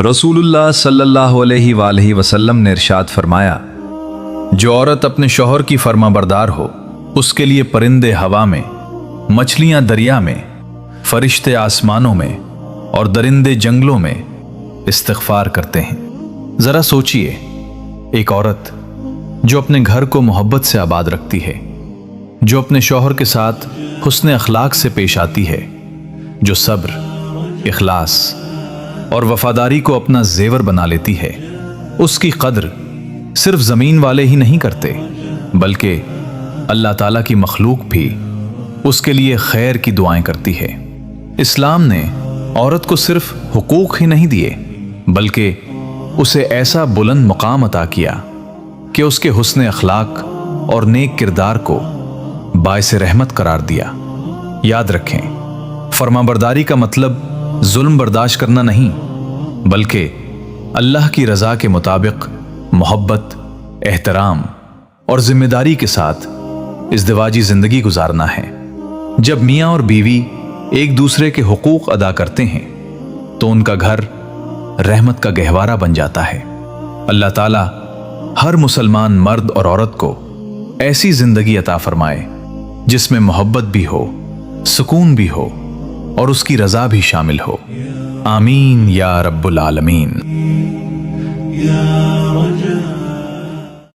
रसूलुल्लाह सल्लल्लाहु अलैहि वालैहि वसल्लम ने इरशाद फरमाया, जो औरत अपने शौहर की फर्माबरदार हो उसके लिए परिंदे हवा में, मछलियां दरिया में, फरिश्ते आसमानों में और दरिंदे जंगलों में इस्तिग़फ़ार करते हैं। ज़रा सोचिए, एक औरत जो अपने घर को मोहब्बत से आबाद रखती है, जो अपने शौहर के साथ हुस्न अखलाक से पेश आती है, जो सब्र, इखलास और वफादारी को अपना जेवर बना लेती है, उसकी कद्र सिर्फ ज़मीन वाले ही नहीं करते बल्कि अल्लाह ताला की मखलूक भी उसके लिए खैर की दुआएं करती है। इस्लाम ने औरत को सिर्फ हुकूक ही नहीं दिए बल्कि उसे ऐसा बुलंद मुकाम अता किया कि उसके हुस्न अखलाक और नेक किरदार को बाइस रहमत करार दिया। याद रखें, फरमाबरदारी का मतलब जुल्म बर्दाश्त करना नहीं बल्कि अल्लाह की रज़ा के मुताबिक मोहब्बत, एहतराम और जिम्मेदारी के साथ इज़्दिवाजी ज़िंदगी गुजारना है। जब मियाँ और बीवी एक दूसरे के हुकूक अदा करते हैं तो उनका घर रहमत का गहवारा बन जाता है। अल्लाह ताला हर मुसलमान मर्द और औरत को ऐसी ज़िंदगी अता फरमाए जिसमें मोहब्बत भी हो, सुकून भी हो और उसकी रज़ा भी शामिल हो। आमीन या रब्बुल आलमीन।